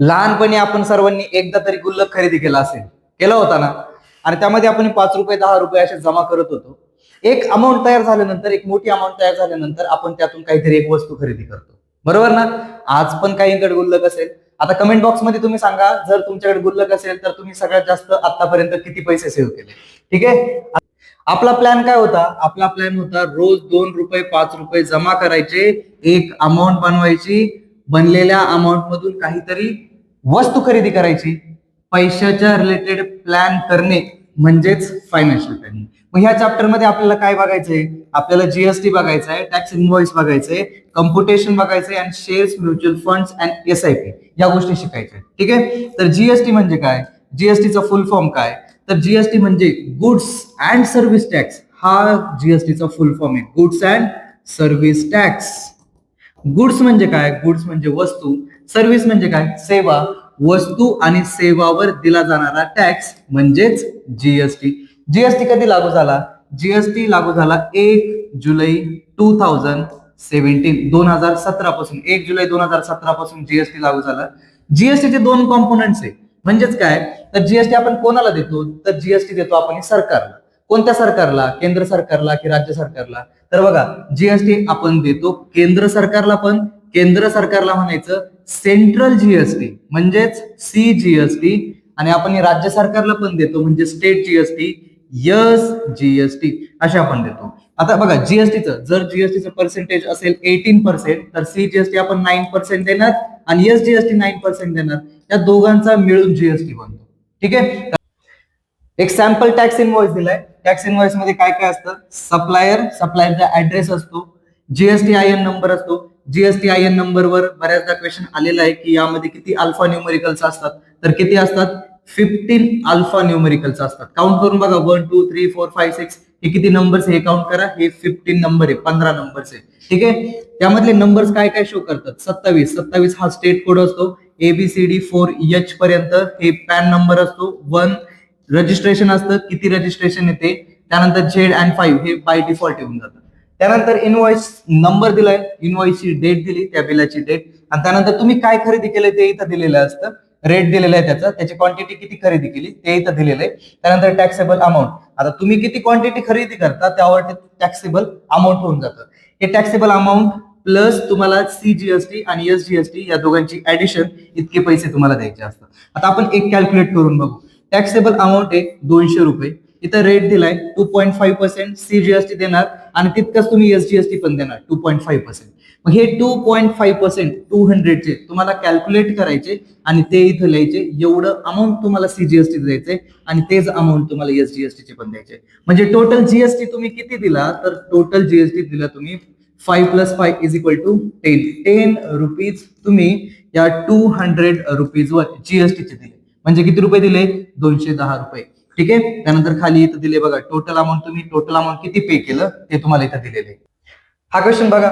लहानपणी आपण सर्वांनी एकदा तरी गुल्लक खरेदी केला असेल, केला होता ना? आणि त्यामध्ये आपण 5 रुपये 10 रुपये असे जमा करत होतो. एक अमाऊंट तयार झाल्यानंतर, एक मोठी अमाऊंट तयार झाल्यानंतर आपण त्यातून काहीतरी एक वस्तू खरेदी करतो, बरोबर ना? आज पण काहींकडे गुल्लक असेल. आता कमेंट बॉक्स मध्ये तुम्ही सांगा, जर तुमच्याकडे गुल्लक असेल तर तुम्ही सगळ्यात जास्त आतापर्यंत किती पैसे सेव्ह केले. ठीक आहे. आपला प्लॅन काय होता? आपला प्लॅन होता रोज 2 रुपये 5 रुपये जमा करायचे, एक अमाऊंट बनवायची, बनलेल्या अमाऊंट मधून काहीतरी वस्तू खरेदी करायची. पैशाच्या रिलेटेड प्लॅन करणे म्हणजेच फायनान्शियल प्लॅनिंग. मग ह्या चॅप्टर मध्ये आपल्याला काय बघायचंय? आपल्याला जीएसटी बघायचं आहे, टॅक्स इनव्हॉइस बघायचंय, कम्प्युटेशन बघायचंय आणि shares, mutual funds and SIP या गोष्टी शिकायच्या. ठीक आहे. तर जीएसटी म्हणजे काय? जीएसटीचा फुल फॉर्म काय? तर जीएसटी म्हणजे गुड्स अँड सर्व्हिस टॅक्स. हा जीएसटीचा फुल फॉर्म आहे, goods and service tax. Goods म्हणजे काय? गुड्स म्हणजे वस्तू. सर्व्हिस म्हणजे काय? सेवा. वस्तू आणि सेवावर दिला जाणारा टॅक्स म्हणजेच जीएसटी. जीएसटी कधी लागू झाला? जीएसटी लागू झाला 1 जुलै 2017, 2017 पासून. 1 जुलै 2017 पासून जीएसटी लागू झाला. जीएसटीचे 2 कॉम्पोनंट्स आहे. म्हणजेच काय? तर जीएसटी आपण कोणाला देतो? तर जीएसटी देतो आपण सरकारला. कोणत्या सरकारला? केंद्र सरकारला की राज्य सरकारला? तर बघा, जीएसटी आपण देतो केंद्र सरकारला, पण केंद्र सरकारला म्हणायचं सेंट्रल जीएसटी म्हणजेच सीजीएसटी, आणि आपण राज्य सरकारला पण देतो म्हणजे स्टेट जीएसटी, एसजीएसटी असे आपण देतो. आता बघा, जीएसटीचं जर जीएसटीचं पर्सेंटेज असेल 18%, तर सीजीएसटी आपण 9% देणार आणि एसजीएसटी 9% देणार. या दोघांचा मिळून जीएसटी बनतो. ठीक आहे. एक सॅम्पल टॅक्स इनव्हॉइस दिलाय. टॅक्स इनव्हॉइस मध्ये काय काय असतं? सप्लायरचा ऍड्रेस असतो, जीएसटी आयएन नंबर असतो. जीएसटी आयएन नंबरवर बऱ्याचदा क्वेश्चन आलेला आहे की यामध्ये किती अल्फा न्यूमेरिकल्स असतात? तर किती असतात? 15 अल्फा न्यूमेरिकल्स असतात. काउंट करून बघा, 1 2 3 4 5 6 हे किती नंबर्स? हे काउंट करा. हे 15 नंबर आहे, 15 नंबर्स आहे. ठीक आहे. त्यामधले नंबर्स काय काय शो करतात? 27 हा स्टेट कोड असतो. ABCD 4H पर्यंत हे पॅन नंबर असतो. 1 रजिस्ट्रेशन असतं, किती रजिस्ट्रेशन येते. त्यानंतर झेड अँड 5 हे बाय डिफॉल्ट येऊन जातं. त्यानंतर इनव्हॉइस नंबर दिलाय, इनव्हॉइसची डेट दिली, त्या बिलाची डेट, आणि त्यानंतर तुम्ही काय खरेदी केलंय ते इथं दिलेलं असतं. रेट दिलेला आहे त्याची क्वांटिटी किती खरेदी केली ते इथं दिलेलं आहे. त्यानंतर टॅक्सेबल अमाऊंट. आता तुम्ही किती क्वांटिटी खरेदी करता त्यावर टॅक्सेबल अमाऊंट होऊन जातं. हे टॅक्सेबल अमाऊंट प्लस तुम्हाला सीजीएसटी आणि एसजीएसटी या दोघांची ऍडिशन, इतके पैसे तुम्हाला द्यायचे असतात. आता आपण एक कॅल्क्युलेट करून बघू. टॅक्सेबल अमाऊंट आहे 200 रुपये. इथं रेट दिलाय 2.5%, सीजीएसटी देणार आणि तितकंच तुम्ही एसजीएसटी पण देणार 2.5%. मग हे 2.5% 200चे तुम्हाला कॅल्क्युलेट करायचे आणि ते इथं लिहायचे. एवढं अमाऊंट तुम्हाला सीजीएसटी द्यायचे आणि तेच अमाऊंट तुम्हाला एसजीएसटी चे पण द्यायचे. म्हणजे टोटल जीएसटी तुम्ही किती दिला? तर टोटल जीएसटी दिला तुम्ही 5 + 5 = 10 रुपीज तुम्ही या 200 रुपीजवर जीएसटी चे दिले. म्हणजे किती रुपये दिले? 210 रुपये. ठीक आहे. त्यानंतर खाली इथं दिले बघा, टोटल अमाऊंट तुम्ही टोटल अमाऊंट किती पे केलं ते तुम्हाला इथं दिलेलं आहे. हा क्वेश्चन बघा,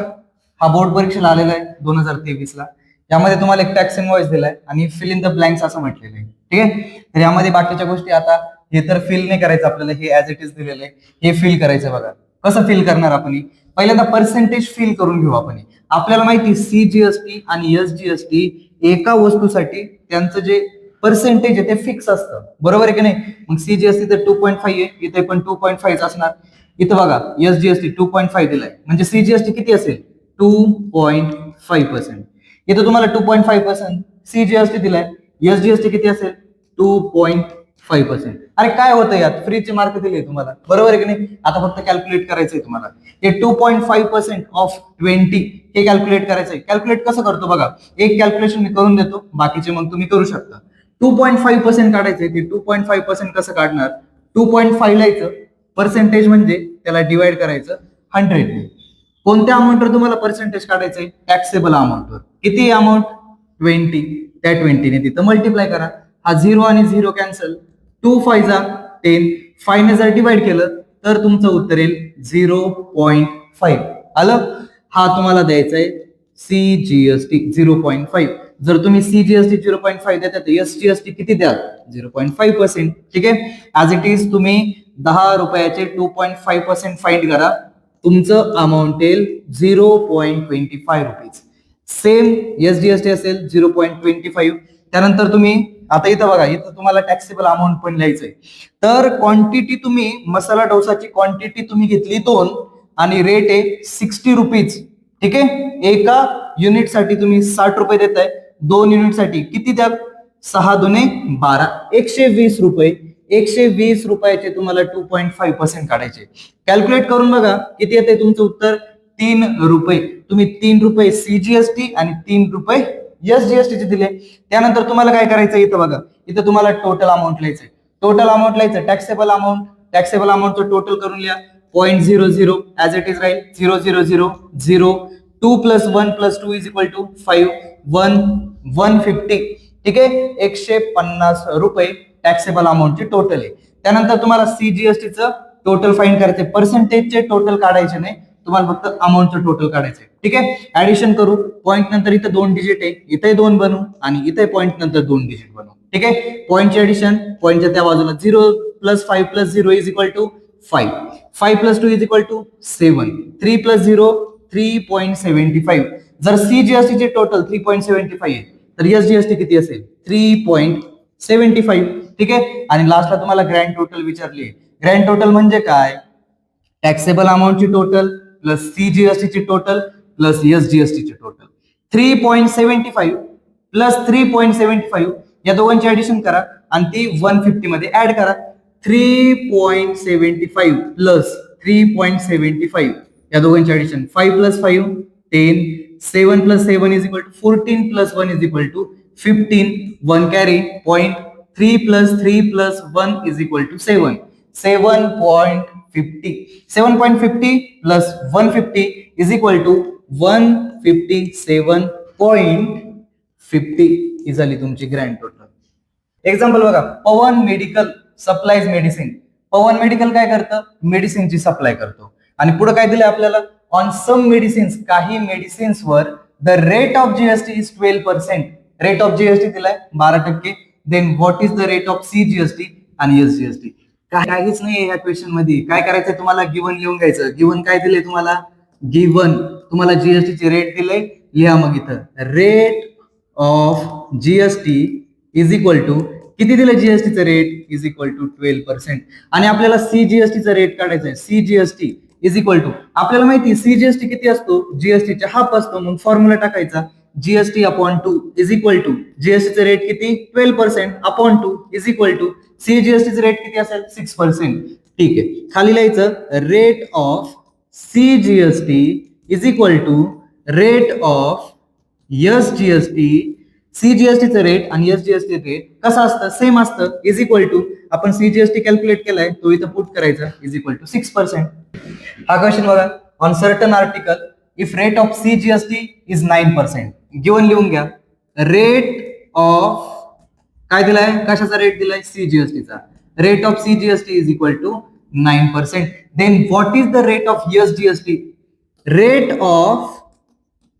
हा बोर्ड परीक्षेला आलेला आहे 2023 ला. यामध्ये तुम्हाला एक टॅक्स इनव्हॉइस दिलाय आणि फिल इन द ब्लँक्स असं म्हटलेलं आहे. ठीक आहे. तर यामध्ये बाकीच्या गोष्टी आता हे तर फिल नाही करायचं आपल्याला, हे ऍज इट इज दिलेलं आहे, हे फिल करायचं. बघा कसं फिल करणार आपण. पहिल्यांदा पर्सेंटेज फिल करून घेऊ आपण. आपल्याला माहिती सीजीएसटी आणि एसजीएसटी एका वस्तूसाठी त्यांचं जे पर्सेंटेज आहे ते फिक्स असतं, बरोबर आहे की नाही. मग सीजीएसटी तर 2.5 आहे, इथे पण 2.5 असणार. इथं बघा एसजीएसटी 2.5 दिलाय, म्हणजे सीजीएसटी किती असेल? 2.5%. इथं तुम्हाला 2.5% सीजीएसटी दिलाय, एसजीएसटी किती असेल? 2.5%. अरे काय होतं यात? फ्रीचे मार्क दिले तुम्हाला, बरोबर आहे की नाही. आता फक्त कॅल्क्युलेट करायचंय तुम्हाला. हे 2.5% ऑफ 20 हे कॅल्क्युलेट करायचंय. कॅल्क्युलेट कसं करतो बघा, एक कॅल्क्युलेशन मी करून देतो, बाकीचे मग तुम्ही करू शकता. 2.5% काढायचंय. ते 2.5% कसं काढणार? 2.5 लिहायचं, पर्सेंटेज म्हणजे त्याला डिवाइड करायचं 100. कोणत्या अमाऊंटवर तुम्हाला पर्सेंटेज काढायचंय? टॅक्सेबल अमाऊंटवर. किती अमाऊंट? 20. त्या 20 ने तिथं मल्टिप्लाय करा. हा 0 आणि 0 कॅन्सल. 2 5 जा 10. 5 ने जर डिवाइड केलं तर तुमचं उत्तर येईल 0.5. आलं. हा तुम्हाला द्यायचा आहे सीजीएसटी 0.5. जर तुम्ही सीजीएसटी 0.5 देता तर एसजीएसटी किती द्याल? 0.5%. ठीक आहे. ऍज इट इज तुम्ही 10 रुपयाचे 2.5% फाइंड करा, तुमचं अमाऊंट येईल 0.25 रुपीज. सेम एसजीएसटी असेल 0.25. त्यानंतर तुम्ही आता इथं बघा, इथं तुम्हाला टॅक्सेबल अमाऊंट पण लिहायचंय. तर क्वांटिटी तुम्ही मसाला डोसाची क्वांटिटी तुम्ही घेतली 2 आणि रेट आहे 60 रुपीज. ठीक आहे, एका युनिटसाठी तुम्ही 60 रुपये देताय. 2 युनिटसाठी किती द्या? 6 दुने 12, 120 रुपये. 120 रुपयाचे तुम्हाला 2.5% काढायचे. कॅल्क्युलेट करून बघा किती येते तुमचं उत्तर. 3 रुपये. तुम्ही 3 रुपये सीजीएसटी आणि 3 रुपये एसजीएसटी चे दिले. त्यानंतर तुम्हाला काय करायचं, इथं बघा, इथं तुम्हाला टोटल अमाऊंट लिहायचंय. टोटल अमाऊंट लिहायचं, टॅक्सेबल अमाऊंट. टॅक्सेबल अमाऊंटचं टोटल करून लिहा. 0.00 ऍज इट इज राहील. 000 2 + 1 + 2 = 5. 150. ठीक आहे, 150 रुपये टॅक्सेबल अमाऊंटचे टोटल आहे. त्यानंतर तुम्हाला सीजीएसटीचं टोटल फाइंड करायचे. पर्सेंटेजचे टोटल काढायचे नाही, तुम्हाला फक्त अमाऊंटचं टोटल काढायचंय. ठीक आहे, ऍडिशन करू. पॉईंट नंतर इथं 2 डिजिट आहे, इथे 2 बनवू आणि इथे पॉईंट नंतर 2 डिजिट बनवू. ठीक आहे, पॉईंटची ऍडिशन, पॉईंटच्या त्या बाजूला 0 + 5 + 0 = 5. 5 + 2 = 7. 3 + 0 3.75. जर सीजीएसटी चे टोटल 3.75 आहे तर एसजीएसटी किती असेल? 3.75. ठीक आहे, आणि लास्टला तुम्हाला ग्रँड टोटल विचारली आहे. ग्रँड टोटल म्हणजे काय? टॅक्सेबल अमाऊंटची टोटल प्लस सीजीएसटी ची टोटल प्लस एसजीएसटी ची टोटल. 3.75 प्लस 3.75 या दोघांची ऍडिशन करा आणि ती 150 मध्ये ऍड करा. 3.75 प्लस 3.75 या दोघांची addition. 5 + 5 10. 7 + 7 = 14 + 1 = 15. 1 carry. Point. 3 + 3 + 1 = 7. 7.50. 7.50 plus 150 is equal to 157.50 ही झाली तुमची ग्रँड टोटल. एक्झाम्पल बघा, पवन मेडिकल सप्लायज मेडिसिन. पवन मेडिकल काय करतं? मेडिसिनची सप्लाय करतो. आणि पुढे काय दिलंय आपल्याला? ऑन सम मेडिसिन्स, काही मेडिसिन्स वर the rate of GST is 12%. Rate of GST दिलाय 12%. Then what is the rate of CGST आणि एसजीएसटी? काहीच नाही या क्वेश्चन मध्ये. काय करायचंय तुम्हाला? गिवन लिहून घ्यायचं. गिवन काय दिले तुम्हाला? गिवन तुम्हाला जीएसटी चे रेट दिले, लिहा मग इथं. Rate of GST is equal to किती दिलं? जीएसटीचं रेट इज इक्वल टू 12%. आणि आपल्याला सीजीएसटीचा रेट काढायचा आहे. सीजीएसटी इज इक्वल टू, आपल्याला माहिती सीजीएसटी किती असतो? जीएसटीच्या हाफ असतो. मग फॉर्म्युला टाकायचा GST upon 2 is equal to जीएसटीचं रेट किती? 12% अपॉन 2 इज इक्वल टू सीजीएसटीचं रेट किती असेल? 6%. ठीक आहे, खाली लिहायचं rate of CGST is equal to rate of SGST. सीजीएसटीचं रेट आणि एसजीएसटी रेट कसं असतं? सेम असतं. इज इक्वल टू आपण सीजीएसटी कॅल्क्युलेट केलाय तो इथं पुट करायचा. Is equal to 6%. हा क्वेश्चन बघा. On certain article if rate of CGST is 9%. Given लिहून घ्या. रेट ऑफ काय दिलाय? कशाचा रेट दिलाय? सीजीएसटीचा. Rate of CGST is equal to 9%. Then what is the rate of SGST? Rate of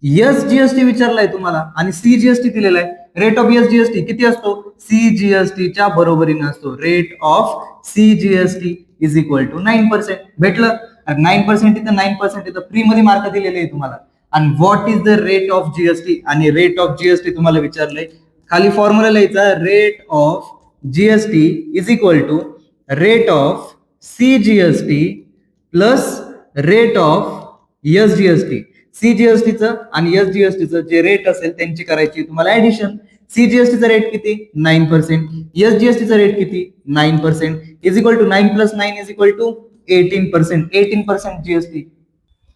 SGST विचारलाय तुम्हाला आणि सीजीएसटी दिलेला आहे. रेट ऑफ एसजीएसटी किती असतो? सीजीएसटीच्या बरोबरीने असतो. Rate of CGST is equal to 9%. भेटलं? 9% इथं 9% इथं फ्री मध्ये मार्क दिलेले आहे तुम्हाला. आणि what is the rate of GST? आणि रेट ऑफ जीएसटी तुम्हाला विचारलंय. खाली फॉर्म्युला लिहायचा rate of GST is equal to rate of CGST plus rate of SGST. सीजीएसटीचं आणि एसजीएसटीचं जे रेट असेल त्यांची करायची तुम्हाला ऍडिशन. सीजीएसटीचा रेट किती? 9%. एसजीएसटीचा रेट किती? 9%. Is equal to 9 + 9 is equal to 18%. 18% GST.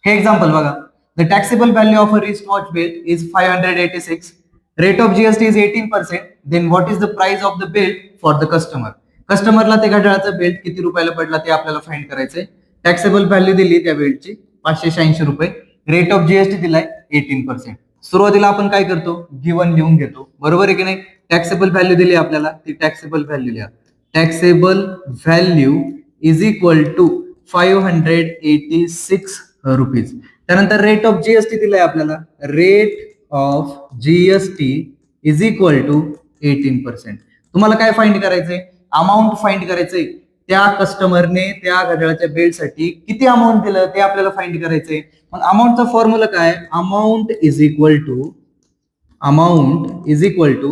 हे एक्झाम्पल बघा. The taxable value of a wrist watch belt is 586. Rate of GST is 18%. Then what is the price of the belt for the customer? कस्टमरला ते घड्याळाचा belt किती रुपयाला पडला ते आपल्याला फाइंड करायचंय. टॅक्सेबल व्हॅल्यू दिली त्या बेल्टची 586 रुपये. रेट ऑफ जीएसटी दिलाय 18%. सुरुवातीला आपण काय करतो? गिवन लिहून घेतो. बरोबर आहे की नाही? टॅक्सेबल व्हॅल्यू दिली आपल्याला, ती टॅक्सेबल व्हॅल्यू लिहा. Taxable value is equal to 586 rupees. त्यानंतर रेट ऑफ जीएसटी दिलाय आपल्याला. Rate of GST is equal to 18%. तुम्हाला काय फाइंड करायचंय? अमाऊंट फाइंड करायचंय. त्या कस्टमरने त्या घड्याळाच्या बेल्टसाठी किती अमाऊंट दिलं ते आपल्याला फाइंड करायचंय. मग अमाऊंटचा फॉर्म्युला काय? Amount is equal to amount is equal to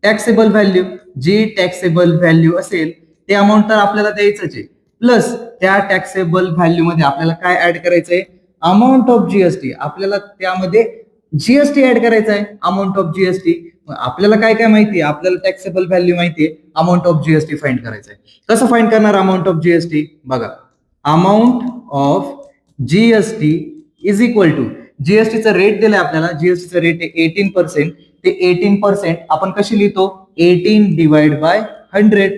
taxable value. जी टॅक्सेबल व्हॅल्यू असेल ते अमाऊंट तर आपल्याला द्यायचंच आहे, प्लस त्या टॅक्सेबल व्हॅल्यू मध्ये आपल्याला काय ऍड करायचंय, अमाऊंट ऑफ जीएसटी. आपल्याला त्यामध्ये जीएसटी ऍड करायचा आहे, अमाऊंट ऑफ जीएसटी. आपल्याला काय काय माहिती आहे, आपल्याला टॅक्सेबल व्हॅल्यू माहिती आहे, अमाऊंट ऑफ जीएसटी फाइंड करायचं आहे. कसं फाइंड करणार अमाऊंट ऑफ जीएसटी, बघा, amount of GST is equal to, जीएसटीचा रेट दिलाय आपल्याला, जीएसटीचा रेट आहे 18%. ते 18% आपण कशी लिहितो, 18 डिवाइड बाय 100.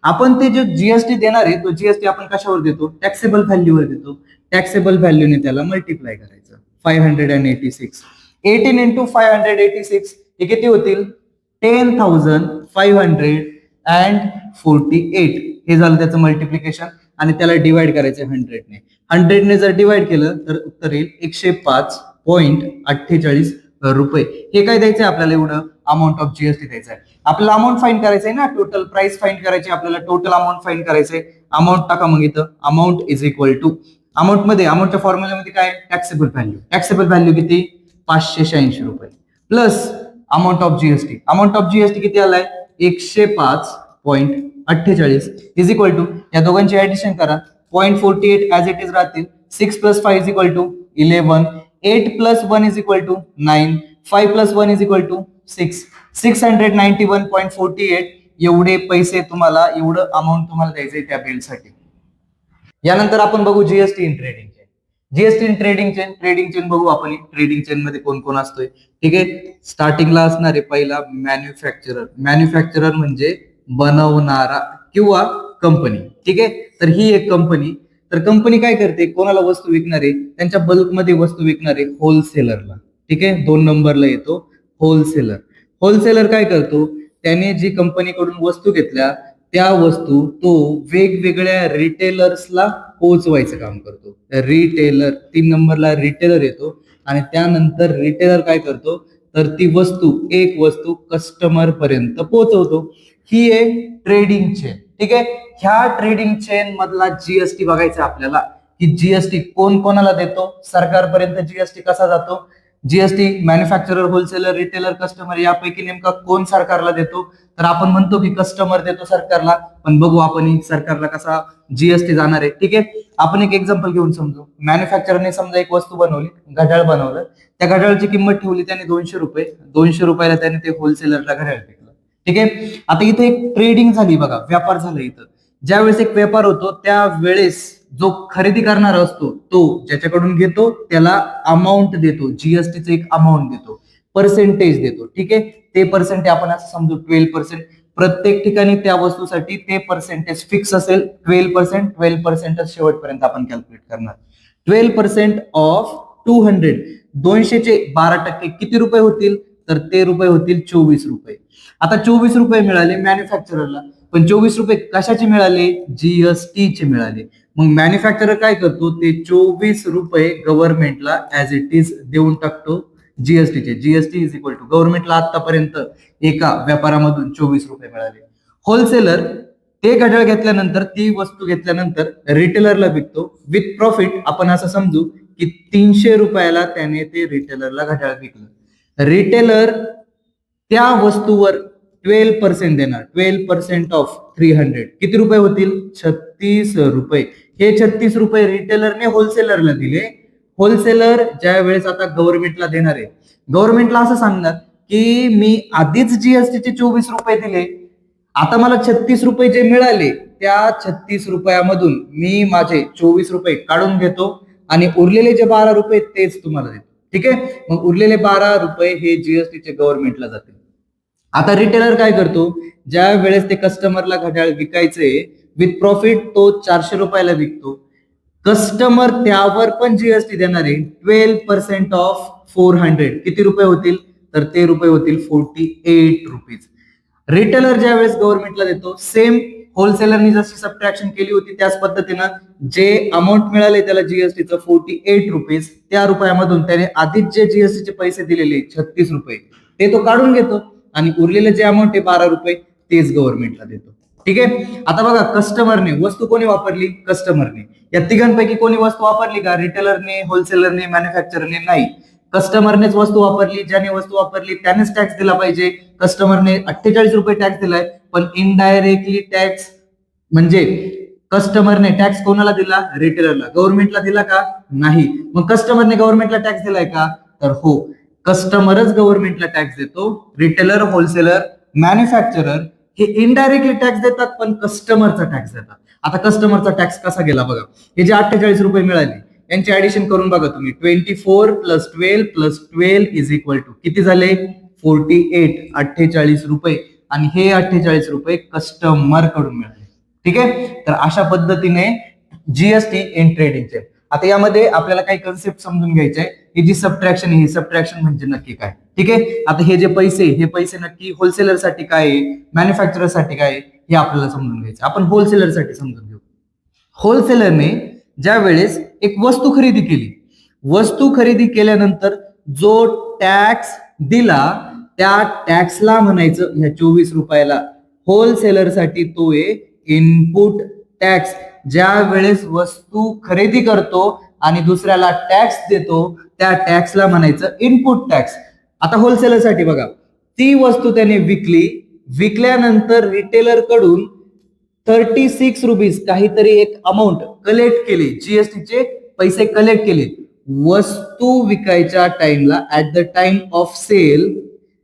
आपण ते जो जीएसटी देणार आहे तो जीएसटी आपण कशावर देतो, टॅक्सेबल व्हॅल्यूवर देतो. टॅक्सेबल व्हॅल्यूने त्याला मल्टिप्लाय करायचं, 586. 18 इंटू 586 हे किती होतील, 10,548. हे झालं त्याचं मल्टिप्लिकेशन आणि त्याला डिवाइड करायचं 100ने. 100ने जर डिवाइड केलं तर उत्तर येईल 105.48 रुपये. हे काय द्यायचंय आपल्याला, एवढं अमाऊंट ऑफ जीएसटी द्यायचं आहे. आपल्याला अमाऊंट फाइंड करायचंय ना, टोटल प्राइस फाइंड करायची, आपल्याला टोटल अमाऊंट फाइंड करायचंय. अमाऊंट टाका मग इथं, amount is equal to, amount मध्ये अमाऊंटच्या फॉर्म्युल्यामध्ये काय, टॅक्सेबल व्हॅल्यू. टॅक्सेबल व्हॅल्यू किती, 586 रुपये, plus amount of GST. Amount of GST किती आलाय, 105.48 इज इक्वल टू, या दोघांची ऍडिशन करा, 0.48 ऍज इट इज राहतील. 6 plus 5 is equal to 11. 8 plus 1 is equal to 9. 5 plus 1 is equal to 6. 691.48 एवढे पैसे तुम्हाला, एवढं अमाऊंट तुम्हाला द्यायचंय त्या बिलसाठी. यानंतर आपण बघू GST in trading chain. GST in trading chain, trading chain बघू आपण. ट्रेडिंग चेन मध्ये कोण कोण असतोय, ठीक आहे. स्टार्टिंगला असणार आहे पहिला मॅन्युफॅक्चरर. मॅन्युफॅक्चरर म्हणजे बनवणारा किंवा कंपनी, ठीक आहे. तर ही एक कंपनी, तर कंपनी काय करते, कोणाला वस्तू विकणारे, त्यांच्या बल्कमध्ये वस्तू विकणारे होलसेलरला, ठीक आहे. 2 नंबरला येतो होलसेलर. होलसेलर काय करतो, त्याने जी कंपनीकडून वस्तू घेतल्या त्या वस्तू तो वेगवेगळ्या रिटेलर्सला पोहोचवायचं काम करतो. रिटेलर, 3 नंबरला रिटेलर येतो. आणि त्यानंतर रिटेलर काय करतो, तर ती वस्तू, एक वस्तू कस्टमर पर्यंत पोहोचवतो. ही एक ट्रेडिंग चेन, ठीक आहे. ह्या ट्रेडिंग चेन मधला जीएसटी बघायचा आपल्याला, की जीएसटी कोण कोणाला देतो, सरकारपर्यंत जीएसटी कसा जातो. GST manufacturer, wholesaler, retailer, customer यापैकी नेमका कोण सरकारला देतो, तर आपण म्हणतो की कस्टमर देतो सरकारला. पण बघू आपण सरकारला कसा जीएसटी जाणार आहे, ठीक आहे. आपण एक एक्झाम्पल घेऊन समजू. मॅन्युफॅक्चररने समजा एक वस्तू बनवली, घड्याळ बनवलं, त्या घड्याळची किंमत ठेवली त्याने 200 रुपये. 200 रुपयाला त्याने ते होलसेलरला घड्याळ विकलं, ठीक आहे. आता इथे एक ट्रेडिंग झाली बघा, व्यापार झाला इथं. ज्यावेळेस एक व्यापार होतो त्यावेळेस जो खरेदी करणारा असतो तो ज्याच्याकडून घेतो त्याला अमाऊंट देतो, जीएसटीचं एक अमाऊंट देतो, पर्सेंटेज देतो, ठीक आहे. ते पर्सेंटेज आपण असं समजू 12%. प्रत्येक ठिकाणी त्या वस्तूसाठी ते पर्सेंटेज फिक्स असेल 12%. 12% शेवटपर्यंत आपण कॅल्क्युलेट करणार. 12% ऑफ 200, 200चे 12% किती रुपये होतील, तर ते रुपये होतील 24 रुपये. आता 24 रुपये मिळाले मॅन्युफॅक्चररला, पण 24 रुपये कशाचे मिळाले, जीएसटीचे मिळाले. मग मॅन्युफॅक्चरर काय करतो, ते 24 रुपये गव्हर्नमेंटला ऍज इट इज देऊन टाकतो जीएसटीचे. जीएसटी इज इक्वल टू, गव्हर्नमेंटला आतापर्यंत एका व्यापारामधून 24 रुपये मिळाले. होलसेलर ते घड्याळ घेतल्यानंतर, ती वस्तू घेतल्यानंतर रिटेलरला विकतो विथ प्रॉफिट. आपण असं समजू की 300 रुपयाला त्याने ते रिटेलरला घड्याळ विकलं. रिटेलर त्या वस्तूवर 12% देणार. 12% ऑफ 300 किती रुपये होतील, 36 रुपये. हे 36 रुपये रिटेलरने होलसेलरला दिले. होलसेलर ज्या वेळेस आता गव्हर्नमेंटला देणार आहे, गव्हर्नमेंटला असं सांगणार की मी आधीच जीएसटीचे 24 रुपये दिले, आता मला 36 रुपये जे मिळाले त्या 36 रुपयामधून मी माझे 24 रुपये काढून घेतो आणि उरलेले जे 12 रुपये तेच तुम्हाला देतो, ठीक आहे. मग उरलेले 12 रुपये हे जीएसटीचे गव्हर्नमेंटला जातील. आता रिटेलर काय करतो, ज्या वेळेस ते कस्टमरला घड्याळ विकायचे विथ प्रॉफिट तो 400 रुपयाला विकतो. कस्टमर त्यावर पण जीएसटी देणार आहे. 12% ऑफ 400 किती रुपये होतील, तर ते रुपये होतील 48 रुपीज. रिटेलर ज्या वेळेस गव्हर्नमेंटला देतो, सेम होलसेलरनी जशी सबट्रॅक्शन केली होती त्याच पद्धतीनं जे अमाऊंट मिळाले त्याला जीएसटीचं 48 रुपीज, त्या रुपयामधून त्याने आधीच जे जीएसटीचे पैसे दिलेले 36 रुपये ते तो काढून घेतो आणि उरलेले जे अमाऊंट आहे 12 रुपये तेच गव्हर्नमेंटला देतो, ठीक आहे. आता बघा, कस्टमरने वस्तू कोणी वापरली, कस्टमरने. या तिघांपैकी कोणी वस्तू वापरली का, रिटेलरने, होलसेलरने, मॅन्युफॅक्चररने, नाही. कस्टमरनेच वस्तू वापरली, ज्याने वस्तू वापरली त्यानेच टॅक्स दिला पाहिजे. कस्टमरने 48 रुपये टॅक्स दिलाय, पण इनडायरेक्टली टॅक्स म्हणजे कस्टमरने टॅक्स कोणाला दिला? रिटेलरला. गव्हर्नमेंटला दिला का? नाही. मग कस्टमरने गव्हर्नमेंटला टॅक्स दिलाय का? तर हो, कस्टमरच गव्हर्नमेंटला टॅक्स देतो. रिटेलर, होलसेलर, मॅन्युफॅक्चरर हे इनडायरेक्टली टॅक्स देतात, पण कस्टमरचा टॅक्स देतात. आता कस्टमरचा टॅक्स कसा गेला बघा. हे जे 48 रुपये मिळाले यांचे ऍडिशन करून बघा तुम्ही. 24 plus 12 plus 12 is equal to किती झाले? 48. 48 रुपये. आणि हे 48 रुपये कस्टमर कडून मिळाले. ठीक आहे. तर अशा पद्धतीने जीएसटी इन ट्रेडिंगचे. आता यामध्ये आपल्याला काही कन्सेप्ट समजून घ्यायचे आहे. ही जी सबट्रॅक्शन आहे, ही सबट्रॅक्शन म्हणजे नक्की काय? ठीक आहे. आता हे जे पैसे, हे पैसे नक्की होलसेलर साठी काय आहे, मॅन्युफॅक्चरर साठी काय आहे, हे आपल्याला समजून घ्यायचं. आपण होलसेलर साठी समजून घेऊ. होलसेलरने ज्या वेळेस एक वस्तू खरेदी केली, वस्तू खरेदी केल्यानंतर जो टॅक्स दिला त्या टॅक्सला म्हणायचं ह्या 24 रुपयाला होलसेलर साठी तो आहे इनपुट टॅक्स. ज्या वेळेस वस्तू खरेदी करतो आणि दुसऱ्याला टॅक्स देतो त्या टॅक्सला म्हणायचं इनपुट टॅक्स. आता होलसेलर साठी बघा, ती वस्तू त्याने विकली, विकल्यानंतर रिटेलर कडून 36 रुपीज काहीतरी एक अमाऊंट कलेक्ट केली, जीएसटीचे पैसे कलेक्ट केले. वस्तू विकायच्या टाइमला at the time of sale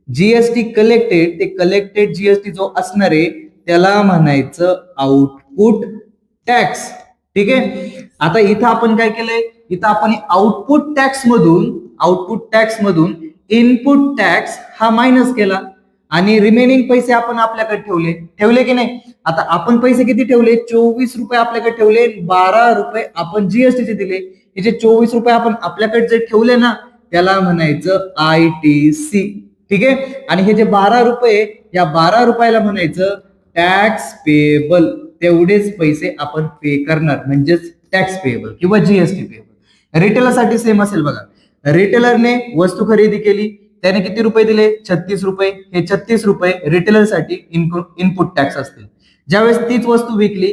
GST collected, ते कलेक्टेड जीएसटी जो असणार आहे त्याला म्हणायचं आउटपुट टॅक्स. ठीक आहे. आता इथं आपण काय केलंय, इथं आपण आउटपुट टॅक्स मधून इनपुट टॅक्स हा मायनस केला आणि रिमेनिंग पैसे आपण आपल्याकडे ठेवले की नाही. आता आपण पैसे किती ठेवले? 24 रुपये आपल्याकडे ठेवले, 12 रुपये आपण जीएसटीचे दिले. हे जे 24 रुपये आपण आपल्याकडे जे ठेवले ना त्याला म्हणायचं आयटीसी. ठीक आहे. आणि हे जे 12 रुपये, या 12 रुपयाला म्हणायचं टॅक्स पेएबल. तेवढेच पैसे आपण पे करणार, म्हणजेच टॅक्स पेएबल किंवा जीएसटी पेएबल. रिटेलरसाठी सेम असेल बघा. रिटेलरने वस्तू खरेदी केली, त्याने किती रुपये दिले? 36 रुपये. हे 36 रुपये रिटेलरसाठी इनपुट टॅक्स असतील. ज्यावेळेस तीच वस्तू विकली,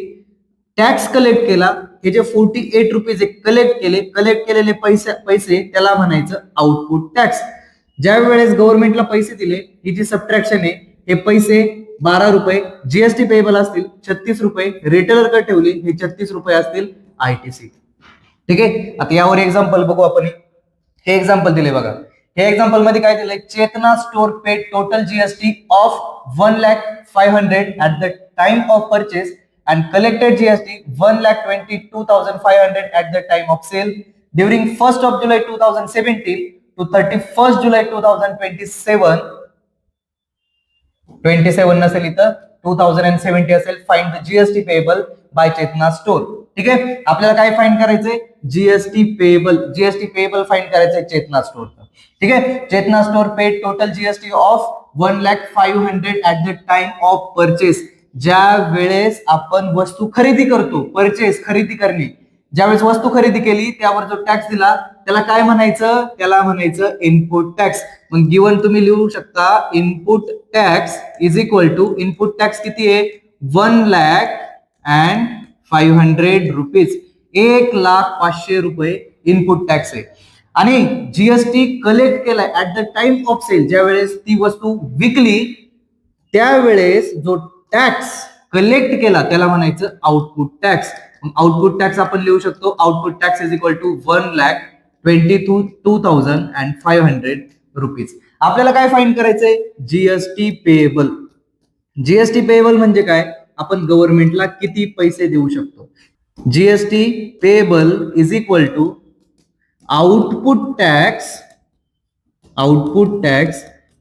टॅक्स कलेक्ट केला, हे जे 48 रुपये कलेक्ट केलेले पैसे त्याला म्हणायचं आउटपुट टॅक्स. ज्या वेळेस गव्हर्नमेंटला पैसे दिले, ही जी सबट्रॅक्शन आहे, हे पैसे 12 रुपये जीएसटी पेएबल असतील, 36 रुपये रिटेलरकडे ठेवले, हे 36 रुपये असतील आयटीसी. ठीक आहे. आता यावर एक्झाम्पल बघू आपण. हे एक्झाम्पल दिले बघा. हे एक्झाम्पल मध्ये काय दिलंय? Chetna store paid total GST of 1,05,000 at the time of purchase and collected GST 1,22,500 at the time of sale during 1st of July 2017 to 31st July 2027. 27 नसेल इथं 2070 असेल. Find the GST payable by Chetna store. ठीक आहे. आपल्याला काय find करायचंय? GST payable find करायचंय चेतना store. ठीक आहे. Chetna store paid total GST of 1,05,000 at the time of purchase. ज्या वेळेस आपण वस्तू खरेदी करतो, खरेदी करणे, ज्यावेळेस वस्तू खरेदी केली त्यावर जो टॅक्स दिला त्याला काय म्हणायचं? त्याला म्हणायचं इनपुट टॅक्स. मग गिवन तुम्ही लिहू शकता input tax is equal to, input tax किती आहे? 1,05,000 रुपीज. 1,05,000 रुपये इनपुट टॅक्स आहे. आणि जीएसटी कलेक्ट केलाय at the time of sale, ज्या वेळेस ती वस्तू विकली त्यावेळेस जो टॅक्स कलेक्ट केला त्याला म्हणायचं आउटपुट टॅक्स. आउटपुट टॅक्स आपण लिहू शकतो output tax is equal to 1,22,500 rupees. आपल्याला काय फाइंड करायचंय? GST payable. जीएसटी पेएबल म्हणजे काय? आपण गव्हर्नमेंटला किती पैसे देऊ शकतो. GST payable is equal to output tax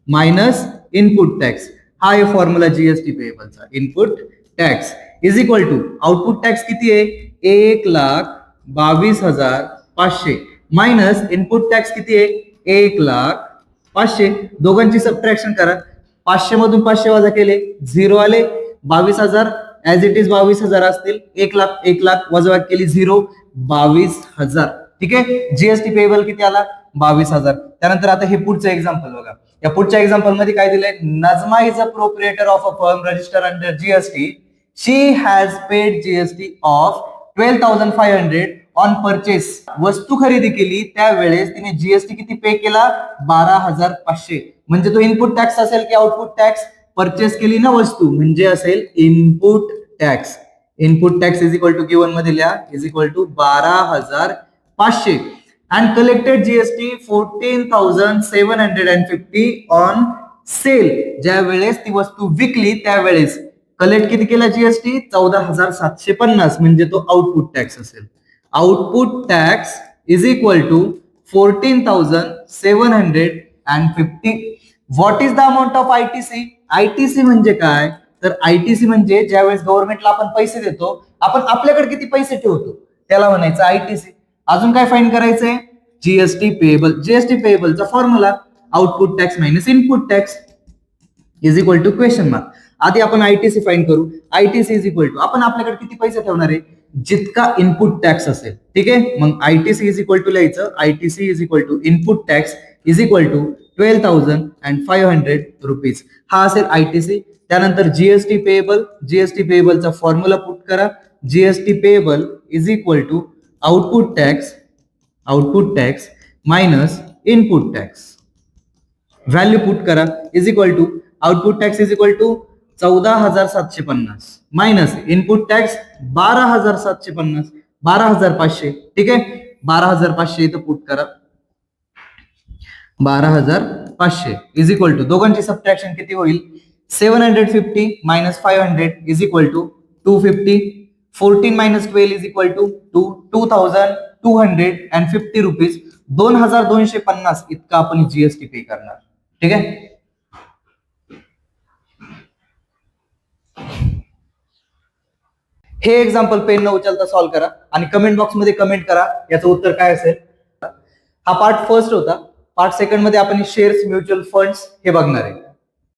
minus input tax. हा आहे फॉर्म्युला जीएसटी पेएबलचा. Input tax is equal to output tax किती आहे? 1,22,500 मायनस इनपुट टॅक्स किती आहे? 1,05,000. दोघांची सबट्रॅक्शन करा. 500 मधून 500 वजा केले 0 आले. 22,000 ऍज इट इज 22,000 असतील. 1,00,000 वजा केली 0, 22,000. ठीक आहे. जीएसटी पेएबल किती आला? 22,000. त्यानंतर आता हे पुढचं एक्झाम्पल बघा. या पुढच्या एक्झाम्पल मध्ये काय दिलंय? Najma is a proprietor of a firm register under GST. She has paid GST of 12,500 on purchase, वस्तू खरेदी केली त्यावेळेस तिने जीएसटी किती पे केला? 12,500. म्हणजे तो इनपुट टॅक्स असेल की आउटपुट टॅक्स? परचेस केली ना वस्तू म्हणजे असेल input tax. Input tax is equal to given मध्ये लिहा is equal to 12,500 and collected GST 14,750 on sale. ज्या वेळेस ती वस्तू विकली त्यावेळेस कलेक्ट किती केला जीएसटी? 14,750 म्हणजे तो आउटपुट टॅक्स असेल. Output tax is equal to 14,750. What is the amount of ITC? ITC म्हणजे काय? तर आयटीसी म्हणजे ज्यावेळेस गव्हर्नमेंटला आपण पैसे देतो, आपण आपल्याकडे किती पैसे ठेवतो त्याला म्हणायचं आयटीसी. अजून काय फाईंड करायचंय? GST payable. जीएसटी पेएबलचा formula output tax minus input tax is equal to question mark. आधी आपण आयटीसी फाइंड करू. आयटीसी इज इक्वल टू आपण आपल्याकडे किती पैसे ठेवणार आहे? जितका इनपुट टॅक्स असेल. ठीक आहे, मग आयटीसी इज इक्वल टू लिहायचं ITC is equal to input tax is equal to 12,500 rupees. हा असेल आयटीसी. त्यानंतर जीएसटी पेएबल. जीएसटी पेएबलचा फॉर्म्युला पुट करा. GST payable is equal to output tax minus input tax. Value put करा is equal to output tax is equal to 14,750 minus input tax 12,750 12,500. ठीक आहे, 12,500 इथं put करा. 12,500 इज इक्वल टू दोघांची subtraction किती होईल? 750 minus 500 is equal to 250. 14 minus 12 is equal to 2,250 rupees. 2,250 इतका आपण जीएसटी पे करणार. ठीक आहे, हे एक्झाम्पल पेन न उचलता सॉल्व्ह करा आणि कमेंट बॉक्स मध्ये कमेंट करा याचं उत्तर काय असेल. हा पार्ट फर्स्ट होता. पार्ट सेकंड मध्ये आपण शेअर्स म्युच्युअल फंड्स हे बघणार आहे.